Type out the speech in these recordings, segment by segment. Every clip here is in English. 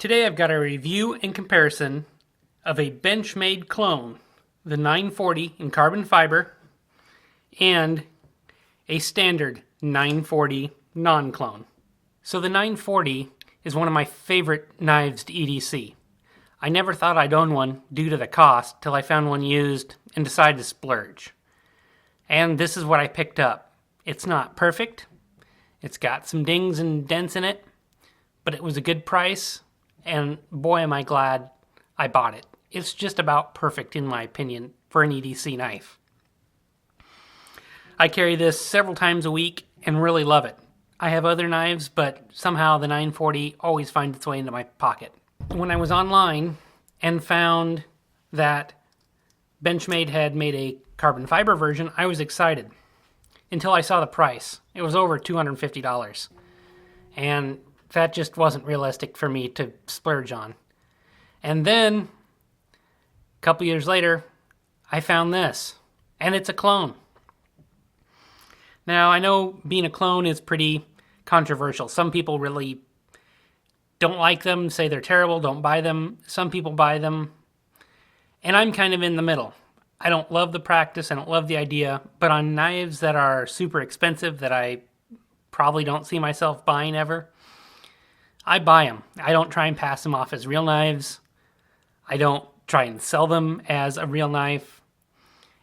Today I've got a review and comparison of a Benchmade clone, the 940 in carbon fiber, and a standard 940 non-clone. So the 940 is one of my favorite knives to EDC. I never thought I'd own one due to the cost till I found one used and decided to splurge. And this is what I picked up. It's not perfect. It's got some dings and dents in it, but it was a good price. And boy, am I glad I bought it. It's just about perfect, in my opinion, for an EDC knife. I carry this several times a week and really love it. I have other knives, but somehow the 940 always finds its way into my pocket. When I was online and found that Benchmade had made a carbon fiber version, I was excited until I saw the price. It was over $250. And that just wasn't realistic for me to splurge on. And then, a couple years later, I found this. And it's a clone. Now, I know being a clone is pretty controversial. Some people really don't like them, say they're terrible, don't buy them. Some people buy them. And I'm kind of in the middle. I don't love the practice, I don't love the idea, but on knives that are super expensive that I probably don't see myself buying ever, I buy them. I don't try and pass them off as real knives. I don't try and sell them as a real knife.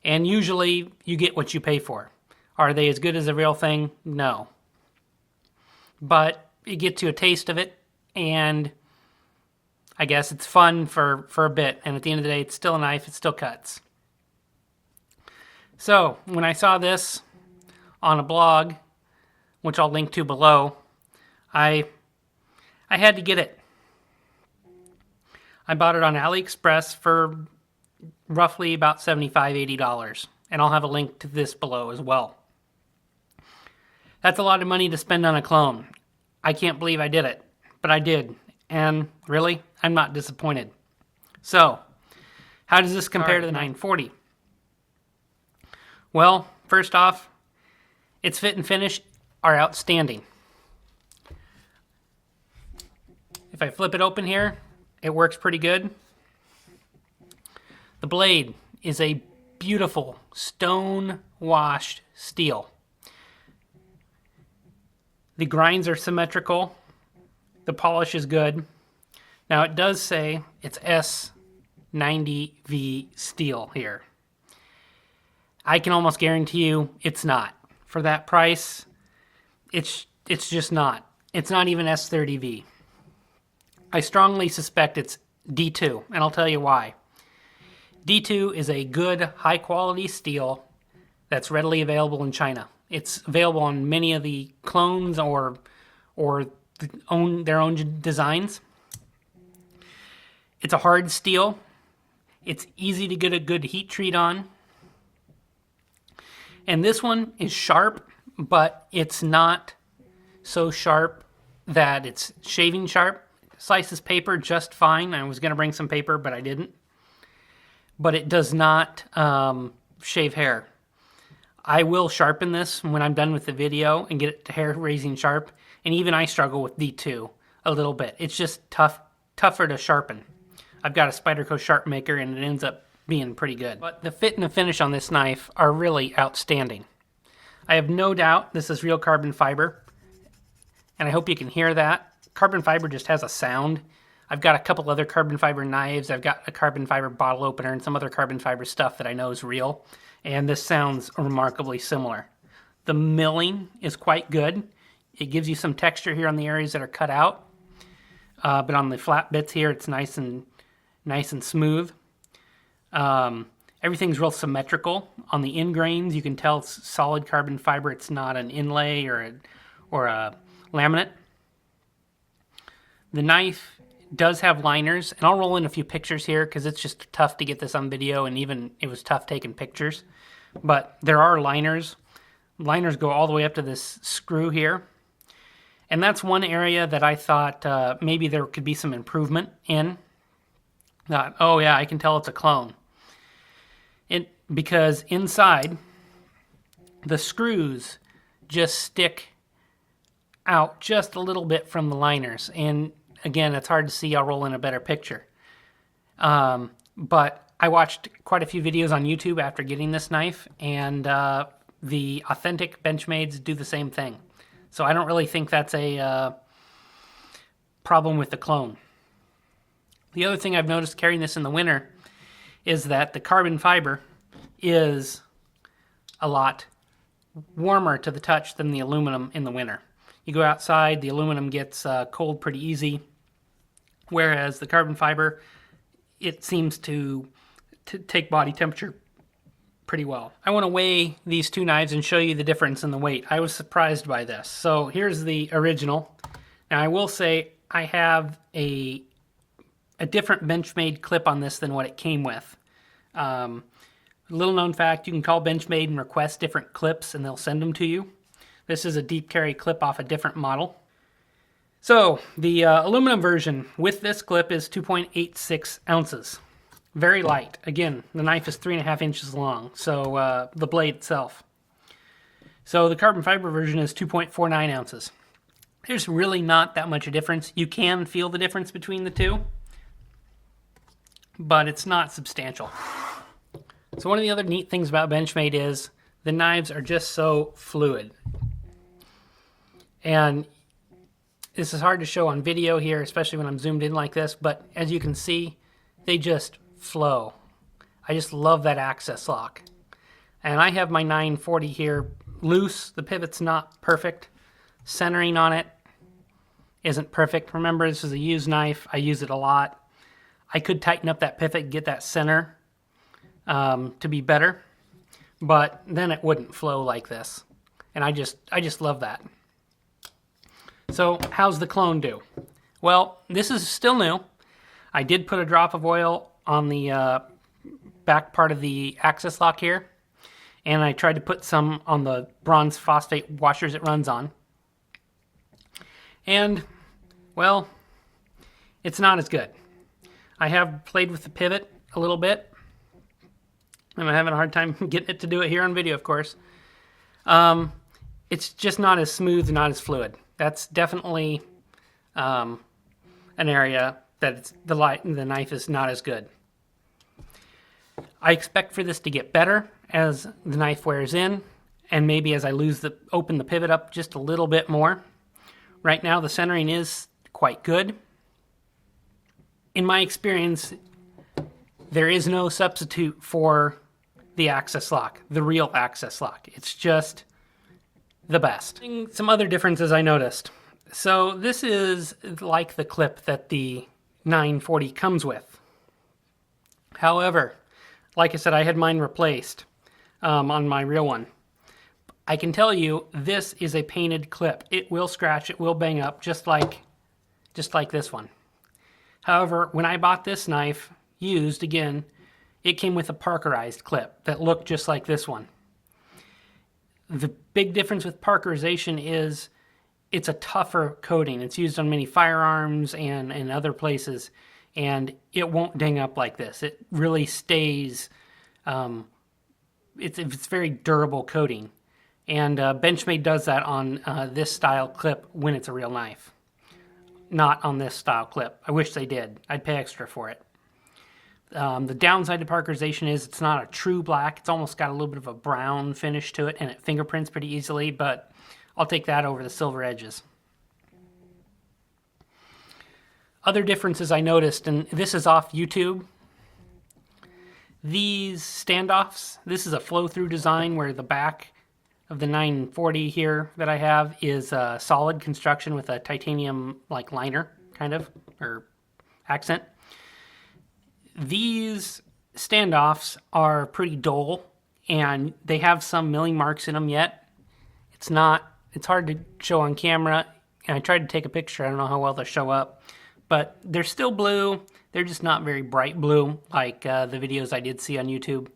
And usually you get what you pay for. Are they as good as a real thing? No. But it gets you a taste of it, and I guess it's fun for a bit. And at the end of the day, it's still a knife. It still cuts. So when I saw this on a blog, which I'll link to below, I had to get it. I bought it on AliExpress for roughly about $75, $80. And I'll have a link to this below as well. That's a lot of money to spend on a clone. I can't believe I did it, but I did. And really, I'm not disappointed. So, how does this compare to the 940? Well, first off, its fit and finish are outstanding. If I flip it open here, it works pretty good. The blade is a beautiful stone-washed steel. The grinds are symmetrical. The polish is good. Now it does say it's S90V steel here. I can almost guarantee you it's not. For that price, it's just not. It's not even S30V. I strongly suspect it's D2, and I'll tell you why. D2 is a good, high-quality steel that's readily available in China. It's available on many of the clones or their own designs. It's a hard steel. It's easy to get a good heat treat on. And this one is sharp, but it's not so sharp that it's shaving sharp. Slices paper just fine. I was going to bring some paper, but I didn't. But it does not shave hair. I will sharpen this when I'm done with the video and get it to hair raising sharp. And even I struggle with D2 a little bit. It's just tougher to sharpen. I've got a Spyderco Sharp Maker and it ends up being pretty good. But the fit and the finish on this knife are really outstanding. I have no doubt this is real carbon fiber. And I hope you can hear that. Carbon fiber just has a sound. I've got a couple other carbon fiber knives. I've got a carbon fiber bottle opener and some other carbon fiber stuff that I know is real. And this sounds remarkably similar. The milling is quite good. It gives you some texture here on the areas that are cut out. But on the flat bits here, it's nice and smooth. Everything's real symmetrical. On the end grains, you can tell it's solid carbon fiber. It's not an inlay or a laminate. The knife does have liners, and I'll roll in a few pictures here because it's just tough to get this on video, and even it was tough taking pictures. But there are liners. Liners go all the way up to this screw here. And that's one area that I thought maybe there could be some improvement in. Oh yeah, I can tell it's a clone. Because inside, the screws just stick out just a little bit from the liners. And again, it's hard to see. I'll roll in a better picture. But I watched quite a few videos on YouTube after getting this knife, and the authentic Benchmades do the same thing. So I don't really think that's a problem with the clone. The other thing I've noticed carrying this in the winter is that the carbon fiber is a lot warmer to the touch than the aluminum in the winter. You go outside, the aluminum gets cold pretty easy, whereas the carbon fiber, it seems to take body temperature pretty well. I want to weigh these two knives and show you the difference in the weight. I was surprised by this. So here's the original. Now I will say I have a different Benchmade clip on this than what it came with. Little known fact, you can call Benchmade and request different clips and they'll send them to you. This is a deep carry clip off a different model. So the aluminum version with this clip is 2.86 ounces. Very light. Again, the knife is 3.5 inches long, so the blade itself. So the carbon fiber version is 2.49 ounces. There's really not that much a difference. You can feel the difference between the two, but it's not substantial. So one of the other neat things about Benchmade is the knives are just so fluid. And this is hard to show on video here, especially when I'm zoomed in like this, but as you can see, they just flow. I just love that access lock. And I have my 940 here loose. The pivot's not perfect. Centering on it isn't perfect. Remember, this is a used knife. I use it a lot. I could tighten up that pivot, get that center to be better, but then it wouldn't flow like this. And I just love that. So how's the clone do? Well, this is still new. I did put a drop of oil on the back part of the access lock here, and I tried to put some on the bronze phosphate washers it runs on. And, well, it's not as good. I have played with the pivot a little bit, and I'm having a hard time getting it to do it here on video, of course. It's just not as smooth, not as fluid. That's definitely an area that the knife is not as good. I expect for this to get better as the knife wears in, and maybe as I open the pivot up just a little bit more. Right now the centering is quite good. In my experience, there is no substitute for the access lock, the real access lock. It's just the best. Some other differences I noticed. So this is like the clip that the 940 comes with. However, like I said, I had mine replaced on my real one. I can tell you this is a painted clip. It will scratch, it will bang up, just like this one. However, when I bought this knife used, again, it came with a Parkerized clip that looked just like this one. The big difference with Parkerization is it's a tougher coating. It's used on many firearms and other places, and it won't ding up like this. It really stays, it's very durable coating. And Benchmade does that on this style clip when it's a real knife. Not on this style clip. I wish they did. I'd pay extra for it. The downside to Parkerization is it's not a true black. It's almost got a little bit of a brown finish to it, and it fingerprints pretty easily, but I'll take that over the silver edges. Other differences I noticed, and this is off YouTube. These standoffs, this is a flow-through design where the back of the 940 here that I have is a solid construction with a titanium like liner, kind of, or accent. These standoffs are pretty dull, and they have some milling marks in them yet. It's hard to show on camera, and I tried to take a picture. I don't know how well they'll show up, but they're still blue. They're just not very bright blue like the videos I did see on YouTube.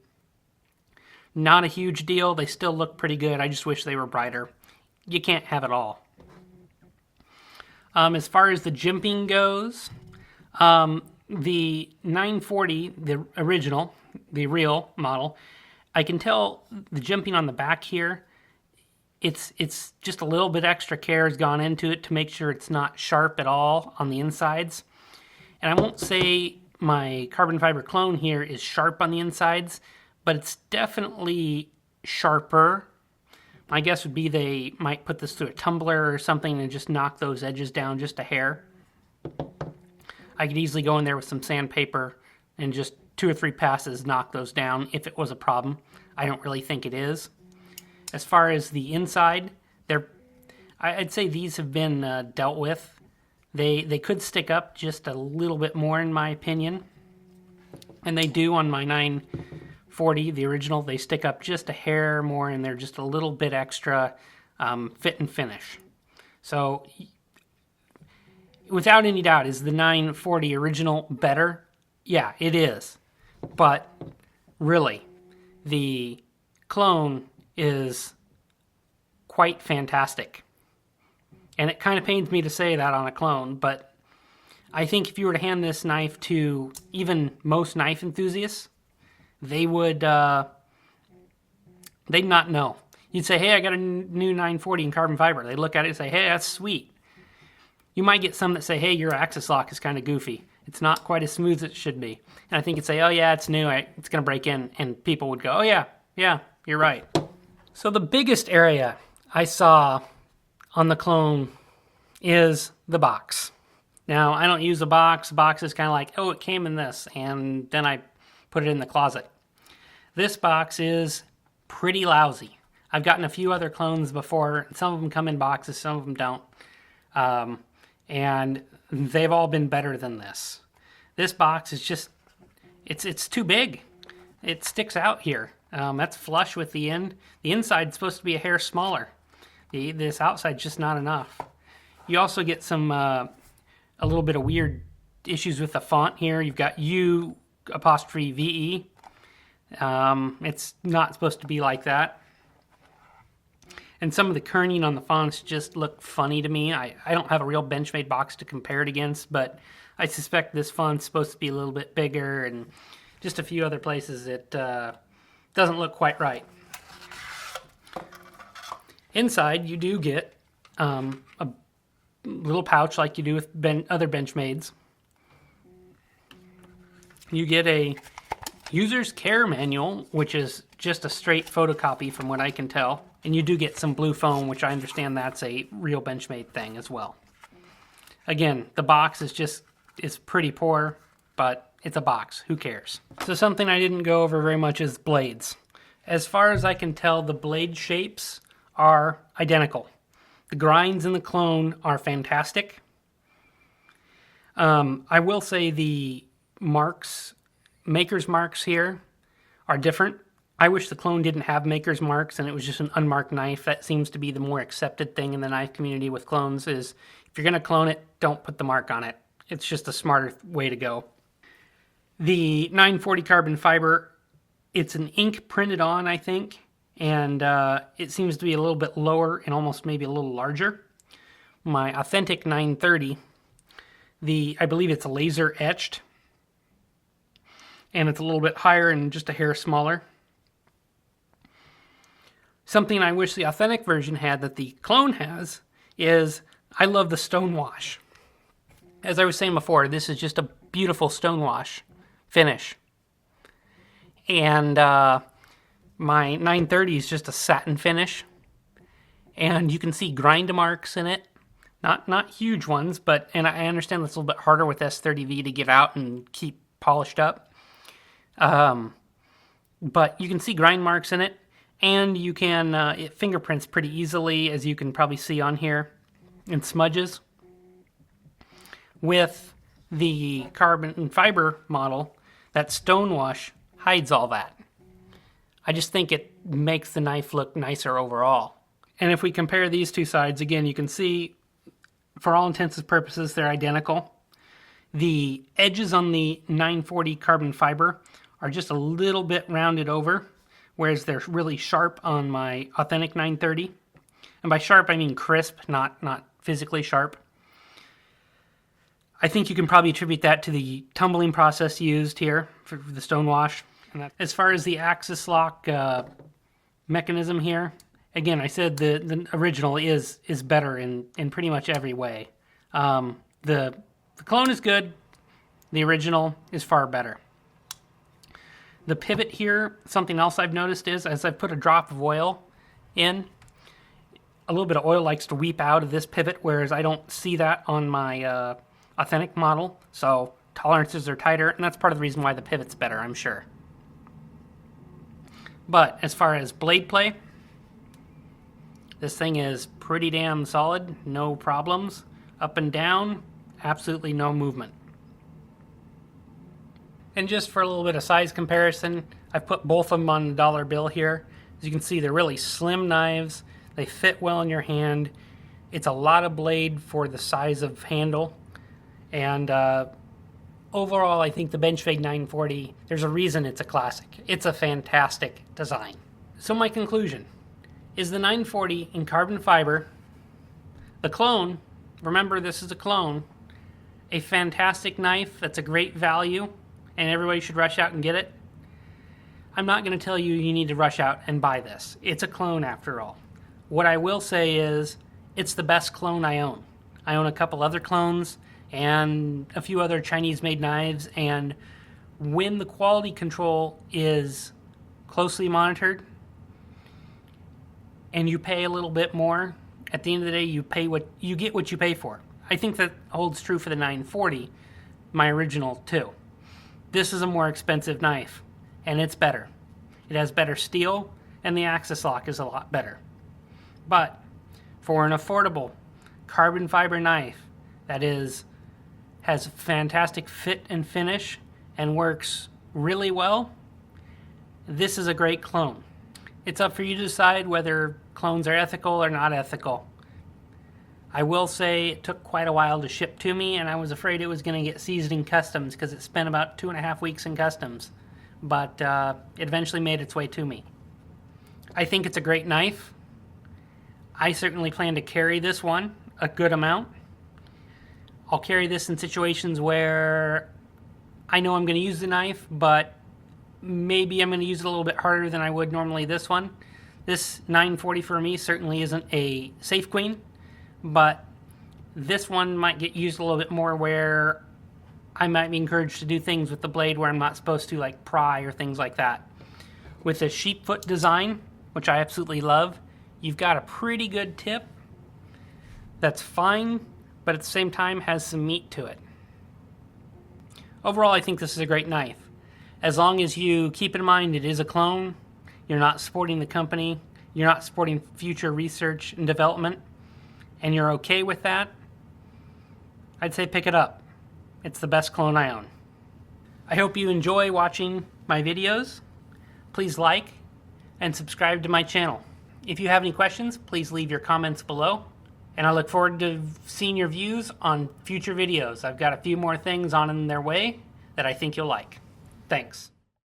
Not a huge deal. They still look pretty good. I just wish they were brighter. You can't have it all. As far as the jimping goes, the 940, the original, the real model, I can tell the jimping on the back here it's just a little bit extra care has gone into it to make sure it's not sharp at all on the insides. And I won't say my carbon fiber clone here is sharp on the insides, but it's definitely sharper. My guess would be they might put this through a tumbler or something and just knock those edges down just a hair. I could easily go in there with some sandpaper and just 2 or 3 passes knock those down if it was a problem. I don't really think it is. As far as the inside, I'd say these have been dealt with. They could stick up just a little bit more in my opinion. And they do on my 940, the original. They stick up just a hair more and they're just a little bit extra fit and finish. So without any doubt, is the 940 original better? Yeah, it is. But really, the clone is quite fantastic. And it kind of pains me to say that on a clone, but I think if you were to hand this knife to even most knife enthusiasts, they would, they'd not know. You'd say, hey, I got a new 940 in carbon fiber. They'd look at it and say, hey, that's sweet. You might get some that say, hey, your axis lock is kind of goofy. It's not quite as smooth as it should be. And I think you'd say, oh yeah, it's new, it's going to break in. And people would go, oh yeah, you're right. So the biggest area I saw on the clone is the box. Now, I don't use a box. Box is kind of like, oh, it came in this, and then I put it in the closet. This box is pretty lousy. I've gotten a few other clones before. Some of them come in boxes, some of them don't. And they've all been better than this. This box is just, it's too big. It sticks out here. That's flush with the end. The inside is supposed to be a hair smaller. This outside's just not enough. You also get some, a little bit of weird issues with the font here. You've got U apostrophe VE. It's not supposed to be like that. And some of the kerning on the fonts just look funny to me. I don't have a real Benchmade box to compare it against, but I suspect this font's supposed to be a little bit bigger, and just a few other places it doesn't look quite right. Inside, you do get a little pouch like you do with other Benchmades. You get a user's care manual, which is just a straight photocopy from what I can tell. And you do get some blue foam, which I understand that's a real Benchmade thing as well. Again, the box is pretty poor, but it's a box. Who cares? So something I didn't go over very much is blades. As far as I can tell, the blade shapes are identical. The grinds in the clone are fantastic. I will say the marks, maker's marks here, are different. I wish the clone didn't have maker's marks and it was just an unmarked knife. That seems to be the more accepted thing in the knife community with clones is if you're going to clone it, don't put the mark on it. It's just a smarter way to go. The 940 carbon fiber, it's an ink printed on, I think, and it seems to be a little bit lower and almost maybe a little larger. My authentic 930, I believe it's laser etched, and it's a little bit higher and just a hair smaller. Something I wish the authentic version had that the clone has is I love the stonewash. As I was saying before, this is just a beautiful stonewash finish. And my 930 is just a satin finish. And you can see grind marks in it. Not huge ones, but and I understand that's a little bit harder with S30V to get out and keep polished up. But you can see grind marks in it. And you can, it fingerprints pretty easily, as you can probably see on here, and smudges. With the carbon fiber model, that stonewash hides all that. I just think it makes the knife look nicer overall. And if we compare these two sides, again, you can see, for all intents and purposes, they're identical. The edges on the 940 carbon fiber are just a little bit rounded over, whereas they're really sharp on my authentic 930. And by sharp, I mean crisp, not physically sharp. I think you can probably attribute that to the tumbling process used here for the stonewash. As far as the axis lock mechanism here, Again, I said the original is better in pretty much every way. The clone is good. The original is far better. The pivot here, something else I've noticed is, as I put a drop of oil in, a little bit of oil likes to weep out of this pivot, whereas I don't see that on my authentic model. So tolerances are tighter, and that's part of the reason why the pivot's better, I'm sure. But as far as blade play, this thing is pretty damn solid, no problems. Up and down, absolutely no movement. And just for a little bit of size comparison, I've put both of them on the dollar bill here. As you can see, they're really slim knives. They fit well in your hand. It's a lot of blade for the size of handle. And overall, I think the Benchmade 940, there's a reason it's a classic. It's a fantastic design. So my conclusion is the 940 in carbon fiber, the clone, remember this is a clone, a fantastic knife that's a great value, and everybody should rush out and get it. I'm not going to tell you you need to rush out and buy this. It's a clone after all. What I will say is it's the best clone I own. I own a couple other clones and a few other Chinese-made knives, and when the quality control is closely monitored and you pay a little bit more, at the end of the day you get what you pay for. I think that holds true for the 940, my original too. This is a more expensive knife, and it's better. It has better steel, and the axis lock is a lot better. But for an affordable carbon fiber knife that has fantastic fit and finish and works really well, this is a great clone. It's up for you to decide whether clones are ethical or not ethical. I will say it took quite a while to ship to me, and I was afraid it was going to get seized in customs because it spent about 2.5 weeks in customs. But it eventually made its way to me. I think it's a great knife. I certainly plan to carry this one a good amount. I'll carry this in situations where I know I'm going to use the knife, but maybe I'm going to use it a little bit harder than I would normally this one. This 940 for me certainly isn't a safe queen, but this one might get used a little bit more where I might be encouraged to do things with the blade where I'm not supposed to, like pry or things like that. With the sheep foot design, which I absolutely love, you've got a pretty good tip that's fine, but at the same time has some meat to it. Overall, I think this is a great knife. As long as you keep in mind it is a clone, you're not supporting the company, you're not supporting future research and development, and you're okay with that, I'd say pick it up. It's the best clone I own. I hope you enjoy watching my videos. Please like and subscribe to my channel. If you have any questions, please leave your comments below. And I look forward to seeing your views on future videos. I've got a few more things on in their way that I think you'll like. Thanks.